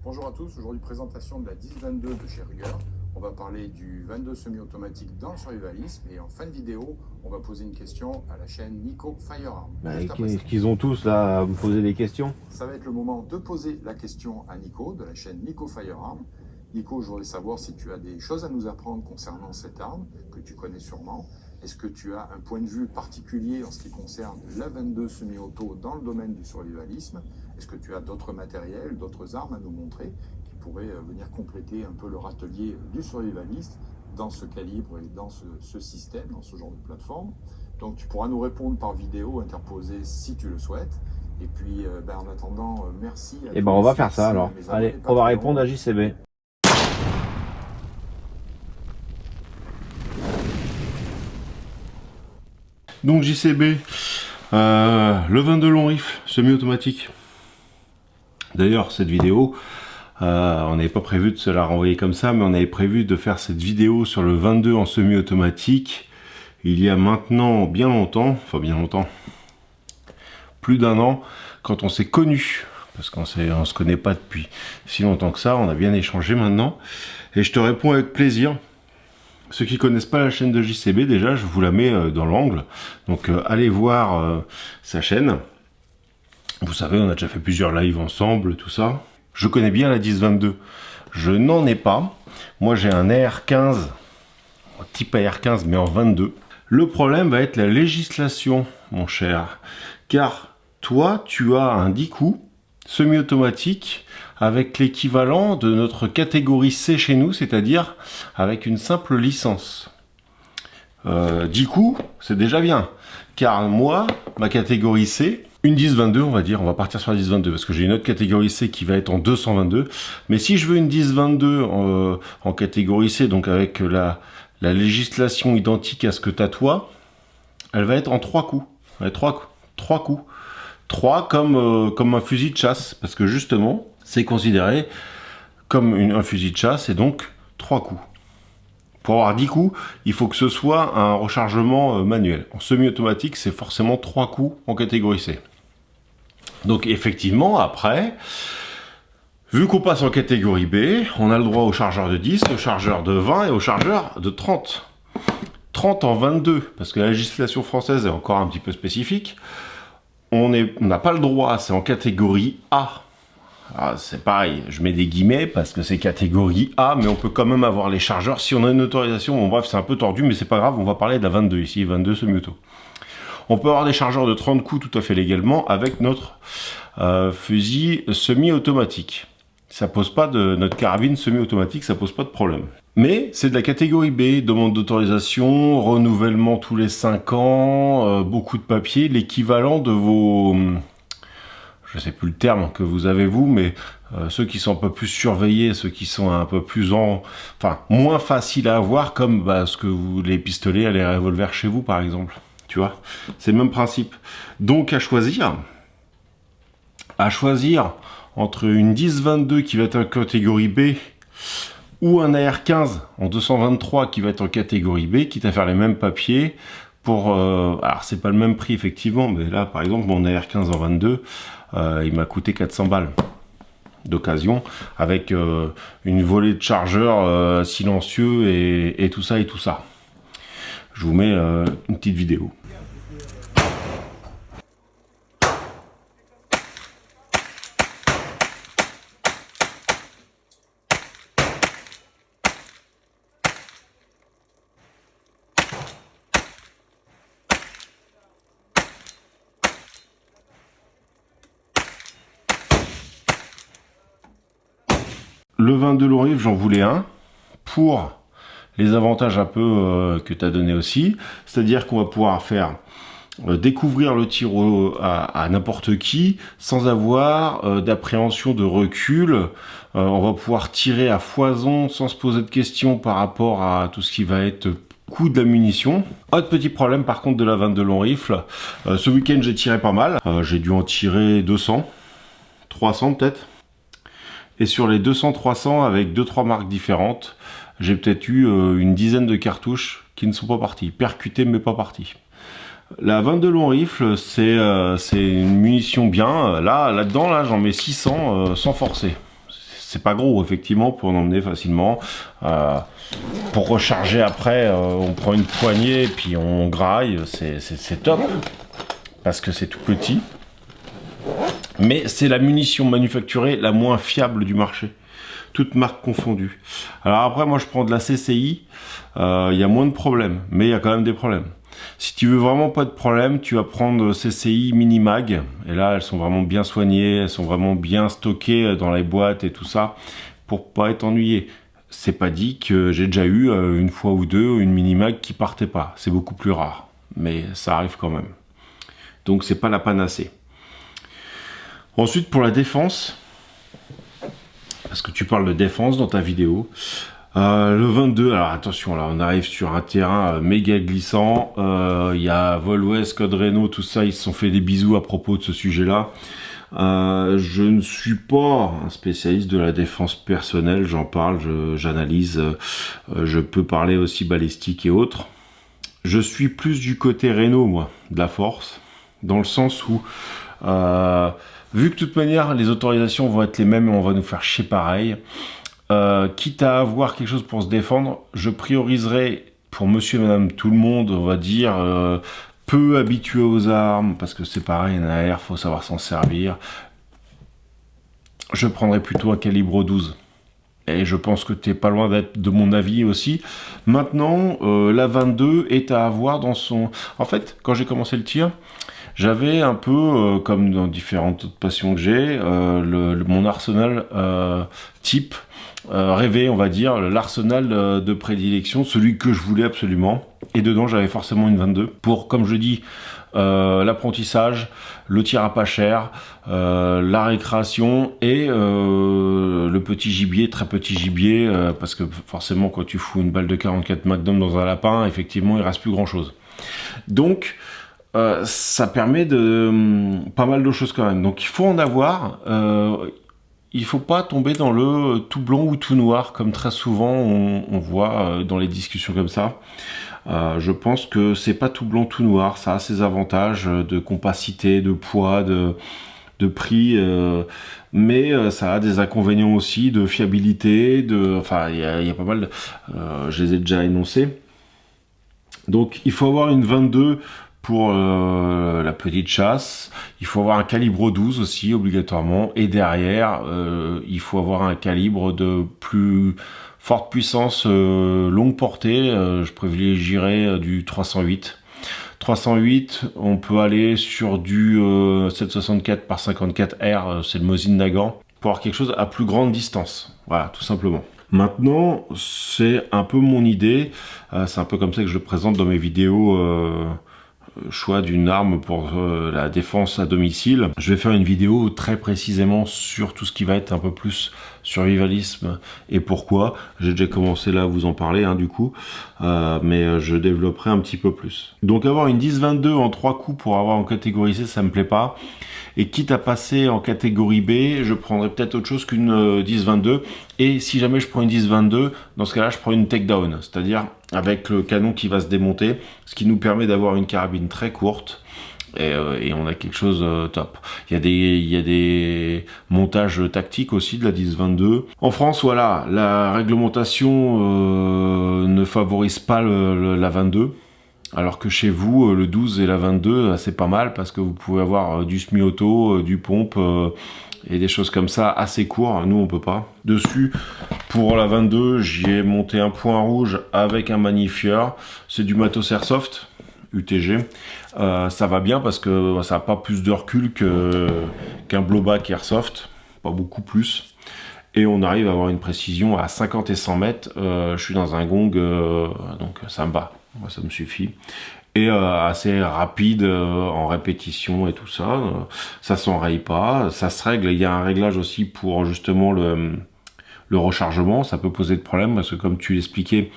Bonjour à tous, aujourd'hui présentation de la 1022 de chez Ruger. On va parler du 22 semi-automatique dans le survivalisme et en fin de vidéo, on va poser une question à la chaîne Nico Firearm. Qu'est-ce qu'ils ont tous là à me poser des questions? Ça va être le moment de poser la question à Nico de la chaîne Nico Firearm. Nico, je voudrais savoir si tu as des choses à nous apprendre concernant cette arme que tu connais sûrement. Est-ce que tu as un point de vue particulier en ce qui concerne la 22 semi-auto dans le domaine du survivalisme? Est-ce que tu as d'autres matériels, d'autres armes à nous montrer qui pourraient venir compléter un peu leur atelier du survivaliste dans ce calibre et dans ce système, dans ce genre de plateforme? Donc tu pourras nous répondre par vidéo interposée si tu le souhaites. Et puis en attendant, merci à Et ben on va faire ça alors. Allez, on va répondre à JCB. Donc JCB, le 22 long rifle semi-automatique. D'ailleurs cette vidéo, on n'avait pas prévu de se la renvoyer comme ça, mais on avait prévu de faire cette vidéo sur le 22 en semi-automatique il y a maintenant bien longtemps, enfin bien longtemps, plus d'un an, quand on s'est connus, parce qu'on se connaît pas depuis si longtemps que ça, on a bien échangé maintenant, et je te réponds avec plaisir. Ceux qui connaissent pas la chaîne de JCB, déjà, je vous la mets dans l'angle. Donc, allez voir sa chaîne. Vous savez, on a déjà fait plusieurs lives ensemble, tout ça. Je connais bien la 1022. Je n'en ai pas. Moi, j'ai un AR15, type AR15, mais en 22. Le problème va être la législation, mon cher. Car toi, tu as un 10 coups semi-automatique avec l'équivalent de notre catégorie C chez nous, c'est-à-dire avec une simple licence. 10 coups, c'est déjà bien. Car moi, ma catégorie C, une 10-22, on va dire, on va partir sur la 10-22, parce que j'ai une autre catégorie C qui va être en 222. Mais si je veux une 10-22 en catégorie C, donc avec la législation identique à ce que tu as toi, elle va être en 3 coups. Ouais, 3 coups. 3 comme un fusil de chasse, parce que justement, c'est considéré comme un fusil de chasse, et donc 3 coups. Pour avoir 10 coups, il faut que ce soit un rechargement manuel. En semi-automatique, c'est forcément 3 coups en catégorie C. Donc effectivement, après, vu qu'on passe en catégorie B, on a le droit au chargeur de 10, au chargeur de 20 et au chargeur de 30. 30 en 22, parce que la législation française est encore un petit peu spécifique. On n'a pas le droit, c'est en catégorie A. C'est pareil, je mets des guillemets parce que c'est catégorie A, mais on peut quand même avoir les chargeurs si on a une autorisation. Bon bref, c'est un peu tordu, mais c'est pas grave, on va parler de la 22 ici, 22 semi-auto. On peut avoir des chargeurs de 30 coups tout à fait légalement avec notre fusil semi-automatique. Ça pose pas de notre carabine semi-automatique, ça pose pas de problème. Mais c'est de la catégorie B, demande d'autorisation, renouvellement tous les 5 ans, beaucoup de papiers, l'équivalent de vos... je sais plus le terme que vous avez vous, mais ceux qui sont un peu plus surveillés, ceux qui sont un peu plus moins faciles à avoir, comme ce que les pistolets, les revolvers chez vous par exemple. Tu vois, c'est le même principe. Donc à choisir entre une 10-22 qui va être en catégorie B ou un AR15 en 223 qui va être en catégorie B, quitte à faire les mêmes papiers pour... alors c'est pas le même prix effectivement, mais là par exemple mon AR15 en 22, il m'a coûté 400 balles d'occasion, avec une volée de chargeurs silencieux et tout ça et tout ça. Je vous mets une petite vidéo. Le 22 long rifle, j'en voulais un pour les avantages un peu que tu as donné aussi, c'est-à-dire qu'on va pouvoir faire découvrir le tir à n'importe qui sans avoir d'appréhension de recul. On va pouvoir tirer à foison sans se poser de questions par rapport à tout ce qui va être coût de la munition. Autre petit problème par contre de la 22 long rifle, ce week-end j'ai tiré pas mal, j'ai dû en tirer 200, 300 peut-être. Et sur les 200-300 avec 2-3 marques différentes, j'ai peut-être eu une dizaine de cartouches qui ne sont pas parties, percutées mais pas parties. La 22 long rifle, c'est une munition bien. Là-dedans, j'en mets 600 sans forcer. c'est pas gros, effectivement, pour en emmener facilement. Pour recharger après, on prend une poignée et puis on graille, c'est top, parce que c'est tout petit. Mais c'est la munition manufacturée la moins fiable du marché, toutes marques confondues. Alors après, moi je prends de la CCI, il y a moins de problèmes, mais il y a quand même des problèmes. Si tu veux vraiment pas de problème, tu vas prendre CCI Minimag, et là elles sont vraiment bien soignées, elles sont vraiment bien stockées dans les boîtes et tout ça, pour pas être ennuyé. C'est pas dit que j'ai déjà eu une fois ou deux une Minimag qui partait pas, c'est beaucoup plus rare, mais ça arrive quand même. Donc c'est pas la panacée. Ensuite pour la défense, parce que tu parles de défense dans ta vidéo, le 22, alors attention, là on arrive sur un terrain méga glissant, il y a Volwes, Code Renault, tout ça, ils se sont fait des bisous à propos de ce sujet-là. Je ne suis pas un spécialiste de la défense personnelle, j'en parle, j'analyse, je peux parler aussi balistique et autres. Je suis plus du côté Renault, moi, de la force, dans le sens où, vu que de toute manière les autorisations vont être les mêmes et on va nous faire chier pareil, quitte à avoir quelque chose pour se défendre, je prioriserai pour monsieur et madame tout le monde, on va dire, peu habitué aux armes, parce que c'est pareil, un AR, faut savoir s'en servir. Je prendrai plutôt un calibre 12. Et je pense que tu n'es pas loin d'être de mon avis aussi. Maintenant, la 22 est à avoir dans son... En fait, quand j'ai commencé le tir, j'avais un peu, comme dans différentes autres passions que j'ai, mon arsenal type rêvé, on va dire, l'arsenal de prédilection, celui que je voulais absolument. Et dedans, j'avais forcément une 22 pour, comme je dis, l'apprentissage, le tir à pas cher, la récréation et le petit gibier, très petit gibier, parce que forcément, quand tu fous une balle de 44 Magnum dans un lapin, effectivement, il reste plus grand-chose. Donc, ça permet de pas mal de choses quand même. Donc, il faut en avoir... il faut pas tomber dans le tout blanc ou tout noir, comme très souvent on voit dans les discussions comme ça. Je pense que c'est pas tout blanc, tout noir. Ça a ses avantages de compacité, de poids, de prix, mais ça a des inconvénients aussi de fiabilité. Enfin, il y a pas mal. Je les ai déjà énoncés. Donc, il faut avoir une 22 pour la petite chasse. Il faut avoir un calibre 12 aussi, obligatoirement. Et derrière, il faut avoir un calibre de plus forte puissance, longue portée. Je privilégierais du 308. 308, on peut aller sur du 764 par 54 R, c'est le Mosin Nagant, pour avoir quelque chose à plus grande distance. Voilà, tout simplement. Maintenant, c'est un peu mon idée. C'est un peu comme ça que je le présente dans mes vidéos... choix d'une arme pour la défense à domicile. Je vais faire une vidéo très précisément sur tout ce qui va être un peu plus survivalisme et pourquoi. J'ai déjà commencé là à vous en parler du coup, mais je développerai un petit peu plus. Donc avoir une 10-22 en 3 coups pour avoir en catégorie C, ça me plaît pas. Et quitte à passer en catégorie B, je prendrais peut-être autre chose qu'une 10-22. Et si jamais je prends une 10-22, dans ce cas-là, je prends une takedown, c'est-à-dire avec le canon qui va se démonter, ce qui nous permet d'avoir une carabine très courte. Et on a quelque chose top. Il y a des montages tactiques aussi de la 10-22. En France, voilà, la réglementation ne favorise pas la 22. Alors que chez vous, le 12 et la 22, c'est pas mal parce que vous pouvez avoir du semi-auto, du pompe et des choses comme ça assez courts. Nous, on peut pas. Dessus, pour la 22, j'y ai monté un point rouge avec un magnifieur. C'est du matos airsoft, UTG. Ça va bien parce que ça n'a pas plus de recul qu'un blowback airsoft, pas beaucoup plus. Et on arrive à avoir une précision à 50 et 100 mètres. Je suis dans un gong, donc ça me va. Moi, ça me suffit. Et assez rapide en répétition et tout ça. Ça s'enraye pas. Ça se règle. Il y a un réglage aussi pour justement le rechargement. Ça peut poser de problème parce que comme tu l'expliquais,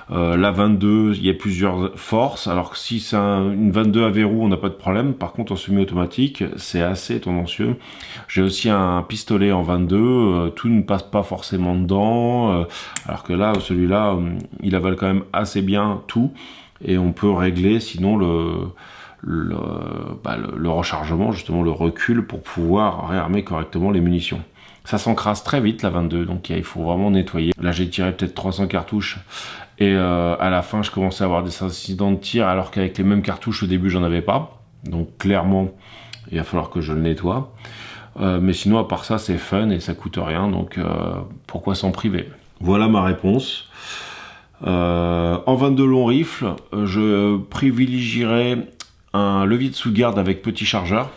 la 22, il y a plusieurs forces. Alors que si c'est une 22 à verrou, on n'a pas de problème. Par contre, en semi-automatique, c'est assez tendancieux. J'ai aussi un pistolet en 22. Tout ne passe pas forcément dedans. Alors que là, celui-là, il avale quand même assez bien tout. Et on peut régler sinon le rechargement, justement le recul, pour pouvoir réarmer correctement les munitions. Ça s'encrasse très vite la 22, donc il faut vraiment nettoyer. Là j'ai tiré peut-être 300 cartouches et à la fin je commençais à avoir des incidents de tir alors qu'avec les mêmes cartouches au début j'en avais pas. Donc clairement il va falloir que je le nettoie. Mais sinon à part ça c'est fun et ça coûte rien, donc pourquoi s'en priver? Voilà ma réponse. En 22 long rifle, je privilégierais un levier de sous-garde avec petit chargeur.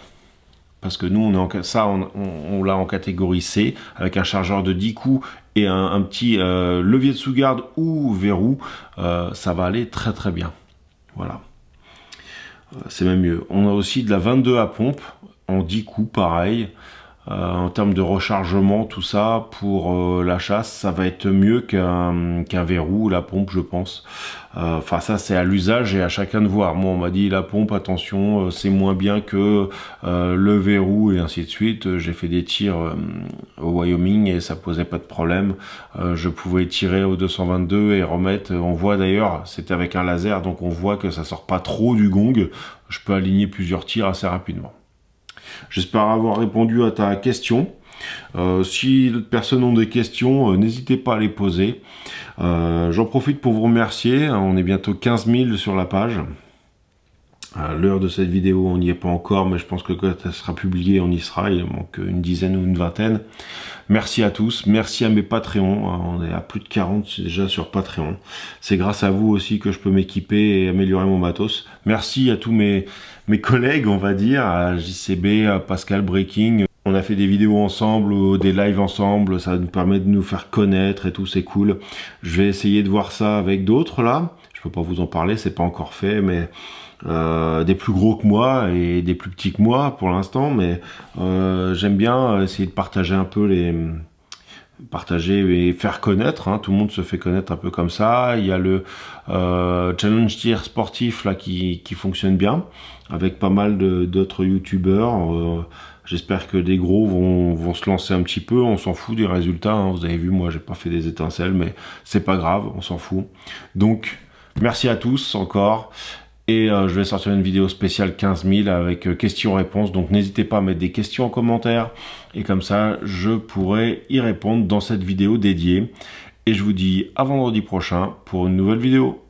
Parce que nous, on l'a en catégorie C, avec un chargeur de 10 coups et un petit levier de sous-garde ou verrou. Ça va aller très très bien. Voilà. C'est même mieux. On a aussi de la 22 à pompe, en 10 coups, pareil. En termes de rechargement, tout ça, pour la chasse, ça va être mieux qu'un verrou ou la pompe, je pense. Enfin, ça, c'est à l'usage et à chacun de voir. Moi, on m'a dit, la pompe, attention, c'est moins bien que le verrou et ainsi de suite. J'ai fait des tirs au Wyoming et ça posait pas de problème. Je pouvais tirer au 222 et remettre. On voit d'ailleurs, c'était avec un laser, donc on voit que ça sort pas trop du gong. Je peux aligner plusieurs tirs assez rapidement. J'espère avoir répondu à ta question. Si d'autres personnes ont des questions, n'hésitez pas à les poser. J'en profite pour vous remercier. On est bientôt 15 000 sur la page. À l'heure de cette vidéo, on n'y est pas encore, mais je pense que quand elle sera publiée, on y sera. Il manque une dizaine ou une vingtaine. Merci à tous. Merci à mes Patreons. On est à plus de 40 déjà sur Patreon. C'est grâce à vous aussi que je peux m'équiper et améliorer mon matos. Merci à tous mes collègues, on va dire, à JCB, à Pascal Breaking. On a fait des vidéos ensemble, ou des lives ensemble, ça nous permet de nous faire connaître et tout, c'est cool. Je vais essayer de voir ça avec d'autres là. Je peux pas vous en parler, c'est pas encore fait, mais des plus gros que moi et des plus petits que moi pour l'instant, mais j'aime bien essayer de partager un peu partager et faire connaître, hein. Tout le monde se fait connaître un peu comme ça. Il y a le challenge tir sportif là qui fonctionne bien avec pas mal d'autres youtubeurs. J'espère que des gros vont se lancer un petit peu. On s'en fout des résultats, hein. Vous avez vu, moi j'ai pas fait des étincelles, mais c'est pas grave, on s'en fout. Donc merci à tous encore. Et je vais sortir une vidéo spéciale 15 000 avec questions-réponses. Donc n'hésitez pas à mettre des questions en commentaire. Et comme ça, je pourrai y répondre dans cette vidéo dédiée. Et je vous dis à vendredi prochain pour une nouvelle vidéo.